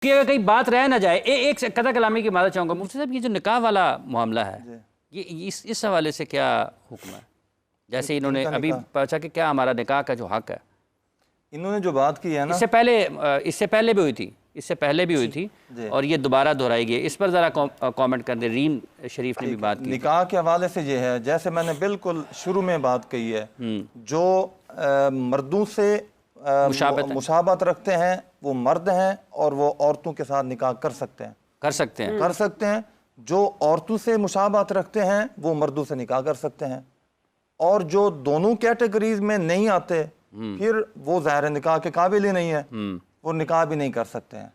کہ اگر کہیں بات رہ نہ جائے ایک قطع کلامی کی مدد چاہوں گا مفتی صاحب، یہ جو نکاح والا معاملہ ہے یہ اس حوالے سے کیا حکم ہے؟ جیسے انہوں نے ابھی پوچھا کہ کیا ہمارا نکاح کا جو حق ہے، انہوں نے جو بات کی ہے نا، اس سے پہلے بھی ہوئی تھی، اس سے پہلے بھی ہوئی تھی اور یہ دوبارہ دہرائی گئی، اس پر ذرا کامنٹ کر دیں۔ رین شریف نے بھی بات کی نکاح کے حوالے سے یہ ہے، جیسے میں نے بالکل شروع میں بات کہی ہے، جو مردوں سے مشابہت رکھتے ہیں وہ مرد ہیں اور وہ عورتوں کے ساتھ نکاح کر سکتے ہیں، جو عورتوں سے مشابہت رکھتے ہیں وہ مردوں سے نکاح کر سکتے ہیں، اور جو دونوں کیٹیگریز میں نہیں آتے پھر وہ ظاہر نکاح کے قابل ہی نہیں ہے، وہ نکاح بھی نہیں کر سکتے ہیں۔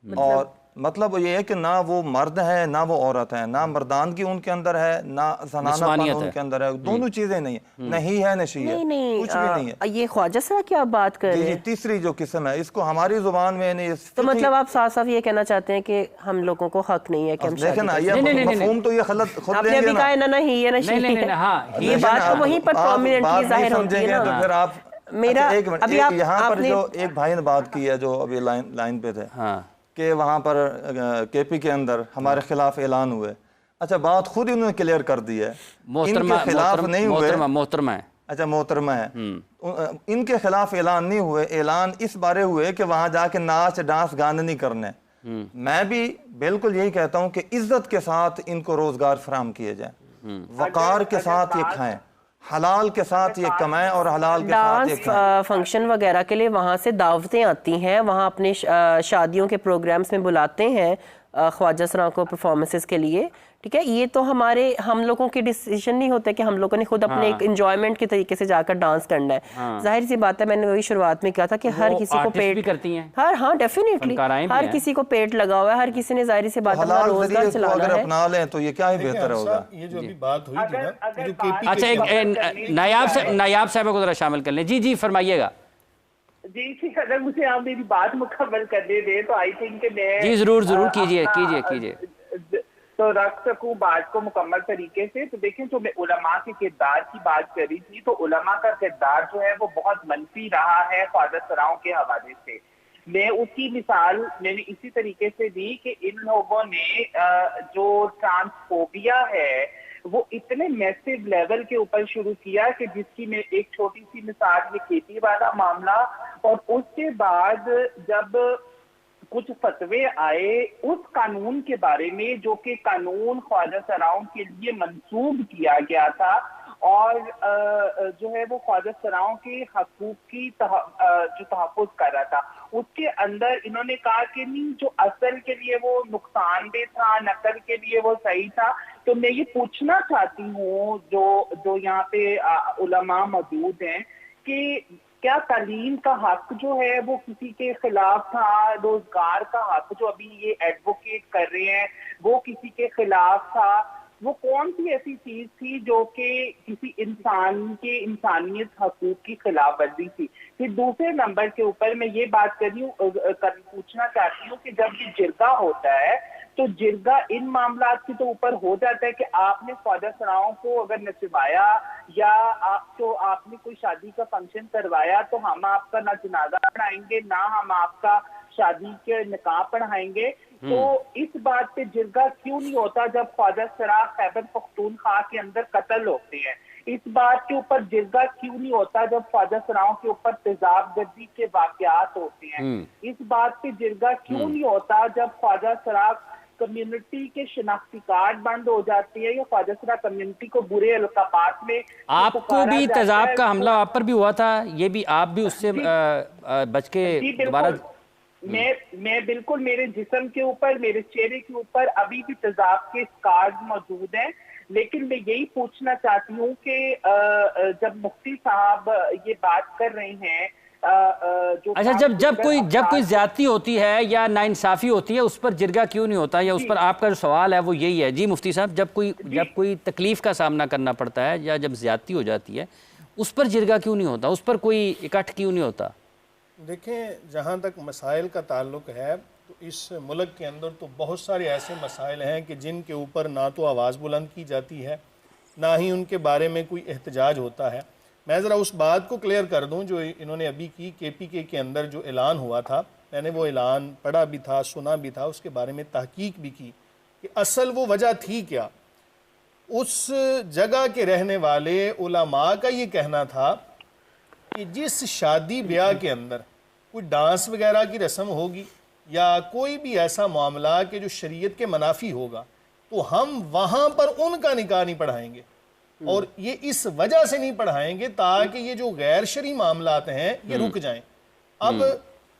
اور مطلب یہ ہے کہ نہ وہ مرد ہیں نہ وہ عورت ہیں، نہ مردانگی ان کے اندر ہے نہ زنانہ پن ان کے اندر ہے، دونوں چیزیں نہیں ہیں، نہ ہی ہے نہ شی ہے، کچھ بھی نہیں ہے۔ یہ خواجہ سرا کیا بات کر رہے ہیں؟ تیسری جو قسم ہے اس کو ہماری زبان میں تو مطلب آپ صاف صاف یہ کہنا چاہتے ہیں کہ ہم لوگوں کو حق نہیں ہے کہ ہم دیکھیں نا، یہ مفہوم تو یہ غلط خود آپ نے ابھی کہا ہے نہ ہی ہے نہ شی ہے، یہ بات تو وہیں پر پرومیننٹلی ظاہر ہوتی ہے نا۔ پھر آپ یہاں پر جو ایک بھائی نے بات کی ہے جو ابھی لائن پہ تھے کہ وہاں پر کے پی کے اندر ہمارے خلاف اعلان ہوئے، اچھا بات خود انہوں نے کلیئر کر دی ہے، ان کے خلاف نہیں ہوئے، محترمہ ہے، اچھا محترمہ ہے، ان کے خلاف اعلان نہیں ہوئے، اعلان اس بارے ہوئے کہ وہاں جا کے ناچ ڈانس گانے نہیں کرنے۔ میں بھی بالکل یہی کہتا ہوں کہ عزت کے ساتھ ان کو روزگار فراہم کیے جائیں، وقار کے ساتھ یہ کھائیں، حلال کے ساتھ یہ کمائیں اور حلال کے ساتھ یہ کھائیں۔ ڈانس فنکشن وغیرہ کے لیے وہاں سے دعوتیں آتی ہیں، وہاں اپنے شادیوں کے پروگرامز میں بلاتے ہیں خواجہ سرا کو پرفارمنسز کے لیے، ٹھیک ہے، یہ تو ہم لوگوں کی ڈیسیژن نہیں ہوتا کہ ہم لوگوں نے خود اپنے ایک انجوائمنٹ کے طریقے سے جا کر ڈانس کرنا ہے۔ ظاہر سی بات ہے، میں نے وہی شروعات میں کہا تھا کہ ہر کسی کو پیٹ کرتی ہیں، ہاں ڈیفینیٹلی ہر کسی کو پیٹ لگا ہوا ہے، ہر کسی نے ظاہر سی بات اپنا روزگار چلانا ہے۔ اگر اپنا لیں تو یہ کیا ہی بہتر ہوگا۔ یہ جو ابھی بات ہوئی تھی نا، اچھا نایاب صاحب کو ذرا شامل کر لیں۔ جی فرمائیے گا۔ جی اگر مجھے آپ میری بات مکمل کرنے دیں تو آئی تھنک کہ میں جی ضرور کیجئے تو رکھ سکوں بات کو مکمل طریقے سے۔ تو دیکھیں جو میں علماء کے کردار کی بات کری تھی، تو علماء کا کردار جو ہے وہ بہت منفی رہا ہے خواجہ سراؤں کے حوالے سے۔ میں اس کی مثال میں نے اسی طریقے سے دی کہ ان لوگوں نے جو ٹرانسفوبیا ہے وہ اتنے میسیو لیول کے اوپر شروع کیا کہ جس کی میں ایک چھوٹی سی مثال یہ کھیتی والا معاملہ، اور اس کے بعد جب کچھ فتوے آئے اس قانون کے بارے میں جو کہ قانون خواجہ سراؤں کے لیے منسوب کیا گیا تھا، اور جو ہے وہ خواجہ سراؤں کے حقوق کی جو تحفظ کر رہا تھا، اس کے اندر انہوں نے کہا کہ نہیں جو اصل کے لیے وہ نقصان دہ تھا، نقل کے لیے وہ صحیح تھا۔ تو میں یہ پوچھنا چاہتی ہوں جو یہاں پہ علماء موجود ہیں کہ کیا تعلیم کا حق جو ہے وہ کسی کے خلاف تھا؟ روزگار کا حق جو ابھی یہ ایڈوکیٹ کر رہے ہیں وہ کسی کے خلاف تھا؟ وہ کون سی ایسی چیز تھی جو کہ کسی انسان کے انسانیت حقوق کی خلاف ورزی تھی؟ پھر دوسرے نمبر کے اوپر میں یہ بات پوچھنا چاہتی ہوں کہ جب یہ جرگہ ہوتا ہے تو جرگہ ان معاملات کے تو اوپر ہو جاتا ہے کہ آپ نے خواجہ سراؤں کو اگر نچوایا یا آپ نے کوئی شادی کا فنکشن کروایا تو ہم آپ کا نہ جنازہ پڑھائیں گے نہ ہم آپ کا شادی کے نکاح پڑھائیں گے۔ تو اس بات پہ جرگہ کیوں نہیں ہوتا جب خواجہ سرا خیبر پختونخوا کے اندر قتل ہوتے ہیں؟ اس بات کے اوپر جرگہ کیوں نہیں ہوتا جب خواجہ سراؤں کے اوپر تیزاب گردی کے واقعات ہوتے ہیں؟ اس بات پہ جرگہ کیوں نہیں ہوتا جب خواجہ سرا کمیونٹی کے شناختی کارڈ بند ہو جاتی ہے یا خواجہ سرا کمیونٹی کو برے القابات میں؟ آپ کو بھی تیزاب کا حملہ آپ پر بھی ہوا تھا، یہ بھی آپ بھی اس سے بچ کے دوبارہ؟ میں بالکل، میرے جسم کے اوپر میرے چہرے کے اوپر ابھی بھی تیزاب کے کارڈ موجود ہیں، لیکن میں یہی پوچھنا چاہتی ہوں کہ جب مفتی صاحب یہ بات کر رہے ہیں اچھا جب کوئی زیادتی ہوتی ہے یا ناانصافی ہوتی ہے اس پر جرگہ کیوں نہیں ہوتا، یا اس پر آپ کا جو سوال ہے وہ یہی ہے؟ جی مفتی صاحب، جب کوئی تکلیف کا سامنا کرنا پڑتا ہے یا جب زیادتی ہو جاتی ہے اس پر جرگہ کیوں نہیں ہوتا، اس پر کوئی اکٹھ کیوں نہیں ہوتا؟ دیکھیں، جہاں تک مسائل کا تعلق ہے تو اس ملک کے اندر تو بہت سارے ایسے مسائل ہیں کہ جن کے اوپر نہ تو آواز بلند کی جاتی ہے نہ ہی ان کے بارے میں کوئی احتجاج ہوتا ہے۔ میں ذرا اس بات کو کلیئر کر دوں جو انہوں نے ابھی کی، کے پی کے اندر جو اعلان ہوا تھا، میں نے وہ اعلان پڑھا بھی تھا، سنا بھی تھا، اس کے بارے میں تحقیق بھی کی کہ اصل وہ وجہ تھی کیا۔ اس جگہ کے رہنے والے علماء کا یہ کہنا تھا کہ جس شادی بیاہ کے اندر کوئی ڈانس وغیرہ کی رسم ہوگی یا کوئی بھی ایسا معاملہ کہ جو شریعت کے منافی ہوگا تو ہم وہاں پر ان کا نکاح نہیں پڑھائیں گے، اور یہ اس وجہ سے نہیں پڑھائیں گے تاکہ یہ جو غیر شرعی معاملات ہیں یہ رک جائیں۔ اب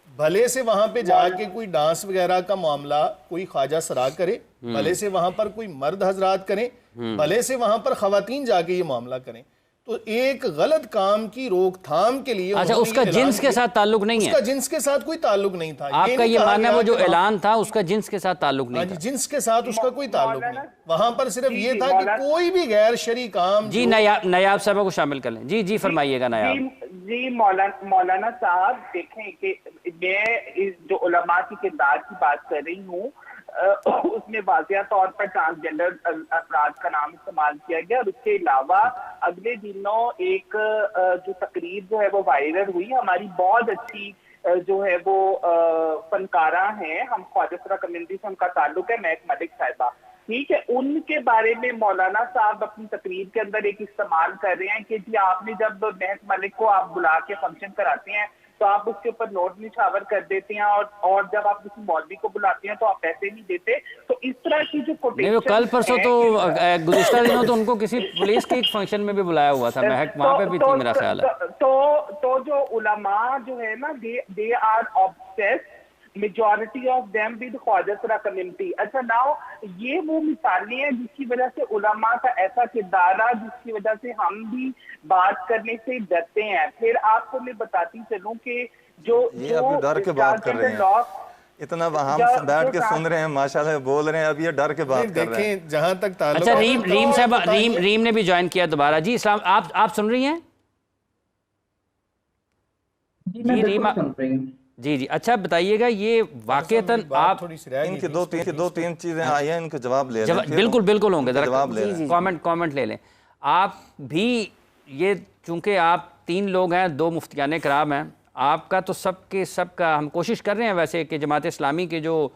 بھلے سے وہاں پہ جا کے کوئی ڈانس وغیرہ کا معاملہ کوئی خواجہ سرا کرے، بھلے سے وہاں پر کوئی مرد حضرات کریں، بھلے سے وہاں پر خواتین جا کے یہ معاملہ کریں، تو ایک غلط کام کی روک تھام کے لیے اچھا اس کا جنس کے ساتھ تعلق نہیں ہے؟ اس کا جنس کے ساتھ کوئی تعلق نہیں تھا۔ آپ کا یہ ماننا ہے وہ جو اعلان تھا اس کا جنس کے ساتھ تعلق نہیں تھا؟ جنس کے ساتھ اس کا کوئی تعلق نہیں، وہاں پر صرف یہ تھا کہ کوئی بھی غیر شرعی کام۔ جی نایاب صاحبہ کو شامل کر لیں۔ جی فرمائیے گا نایاب۔ جی مولانا صاحب دیکھیں کہ میں جو علماء کی کردار کی بات کر رہی ہوں اس میں واضح طور پر ٹرانسجنڈر افراد کا نام استعمال کیا گیا، اور اس کے علاوہ اگلے دنوں ایک جو تقریر جو ہے وہ وائرل ہوئی، ہماری بہت اچھی جو ہے وہ فنکارہ ہیں، ہم خواجہ سرا کمیونٹی سے ان کا تعلق ہے، مہک ملک صاحبہ، ٹھیک ہے، ان کے بارے میں مولانا صاحب اپنی تقریر کے اندر ایک استعمال کر رہے ہیں کہ جی آپ نے جب مہک ملک کو آپ بلا کے فنکشن کراتے ہیں تو آپ اس کے اوپر نوٹ نچھاور کر دیتے ہیں، اور جب آپ کسی مولوی کو بلاتے ہیں تو آپ پیسے نہیں دیتے، تو اس طرح کی جو نہیں، کل پرسوں تو گزشتہ دنوں تو ان کو کسی پولیس کے ایک فنکشن میں بھی بلایا ہوا تھا، مہک وہاں پہ بھی تھی میرا خیال ہے۔ تو جو علماء جو ہے نا they are obsessed majority of them with خواجہ سرا کمیونٹی۔ اچھا ناؤ یہ وہ مثالیں ہیں جس کی وجہ سے علماء کا ایسا کردار ہے جس کی وجہ سے ہم بھی بات کرنے سے ڈرتے ہیں۔ پھر آپ کو میں بتاتی چلوں کہ جو یہ ابھی ڈر کے بات کر رہے ہیں، اتنا ہم بیٹھ کے سن رہے ہیں ماشاءاللہ بول رہے ہیں، اب یہ ڈر کے بات کر رہے ہیں۔ دیکھیں جہاں تک تعلق، اچھا ریم صاحب، ریم نے بھی جوائن کیا دوبارہ۔ جی اسلام، آپ سن رہی ہیں؟ جی اچھا بتائیے گا یہ واقعتاً آپ ان کی دو تین چیزیں آئی ہیں، ان کے جواب لے لیں۔ بالکل ہوں گے، جواب لے لیں، کامنٹ لے لیں۔ آپ بھی یہ چونکہ آپ 3 لوگ ہیں، 2 مفتیان کرام ہیں، آپ کا تو سب کا ہم کوشش کر رہے ہیں ویسے کہ جماعت اسلامی کے جو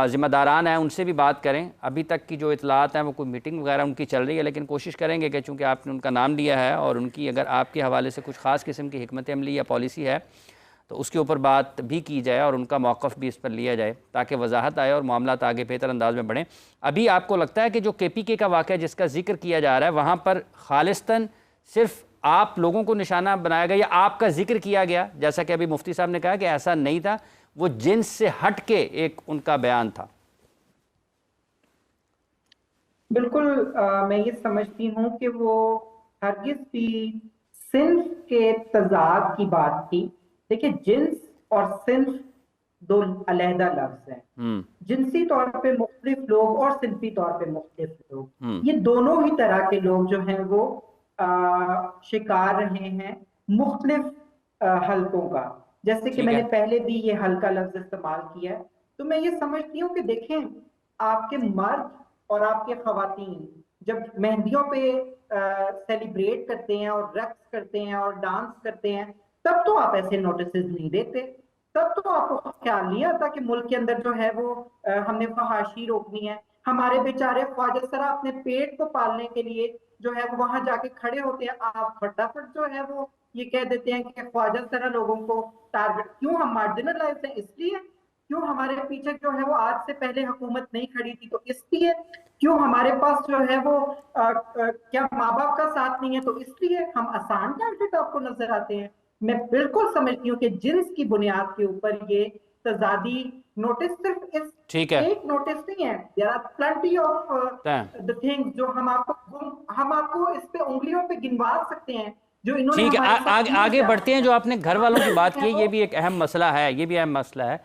ذمہ داران ہیں ان سے بھی بات کریں۔ ابھی تک کی جو اطلاعات ہیں وہ کوئی میٹنگ وغیرہ ان کی چل رہی ہے، لیکن کوشش کریں گے کہ چونکہ آپ نے ان کا نام لیا ہے اور ان کی اگر آپ کے حوالے سے کچھ خاص قسم کی حکمت عملی یا پالیسی ہے تو اس کے اوپر بات بھی کی جائے اور ان کا موقف بھی اس پر لیا جائے تاکہ وضاحت آئے اور معاملات آگے بہتر انداز میں بڑھیں۔ ابھی آپ کو لگتا ہے کہ جو KPK کا واقعہ جس کا ذکر کیا جا رہا ہے وہاں پر خالصتاً صرف آپ لوگوں کو نشانہ بنایا گیا یا آپ کا ذکر کیا گیا، جیسا کہ ابھی مفتی صاحب نے کہا کہ ایسا نہیں تھا، وہ جنس سے ہٹ کے ایک ان کا بیان تھا؟ بالکل میں یہ سمجھتی ہوں کہ وہ ہرگز بھی صنف کے تضاد کی بات تھی۔ دیکھیں جنس اور صنف 2 علیحدہ لفظ ہیں، جنسی طور پہ مختلف لوگ اور صنفی طور پہ مختلف لوگ، یہ دونوں ہی طرح کے لوگ جو ہیں وہ شکار رہے ہیں مختلف حلقوں کا، جیسے کہ میں نے پہلے بھی یہ حلقہ لفظ استعمال کیا ہے۔ تو میں یہ سمجھتی ہوں کہ دیکھیں آپ کے مرد اور آپ کے خواتین جب مہندیوں پہ سیلیبریٹ کرتے ہیں اور رقص کرتے ہیں اور ڈانس کرتے ہیں تب تو آپ ایسے نوٹسز نہیں دیتے، تب تو آپ کو خیال نہیں آتا کہ ملک کے اندر جو ہے وہ ہم نے فحاشی روکنی ہے۔ ہمارے بیچارے خواجہ سرا اپنے پیٹ کو پالنے کے لیے جو ہے وہاں جا کے کھڑے ہوتے ہیں، آپ فٹافٹ جو ہے وہ یہ کہہ دیتے ہیں کہ خواجہ سرا لوگوں کو ٹارگٹ کیوں ہم مارجنلائز ہیں، اس لیے کیوں ہمارے پیچھے جو ہے وہ آج سے پہلے حکومت نہیں کھڑی تھی تو اس لیے کیوں ہمارے پاس جو ہے وہ کیا ماں باپ کا ساتھ نہیں ہے تو اس لیے ہم آسان ٹارگٹ آپ کو نظر آتے ہیں۔ میں بالکل سمجھتی ہوں کہ جنس کی بنیاد کے اوپر یہ تضادی نوٹس صرف اس ایک نوٹس نہیں ہے، there are plenty of the things جو ہم آپ کو اس پہ انگلیوں پہ گنوا سکتے ہیں جو انہوں نے۔ ٹھیک ہے، آگے بڑھتے ہیں۔ جو آپ نے گھر والوں کی بات کی یہ بھی ایک اہم مسئلہ ہے، یہ بھی اہم مسئلہ ہے۔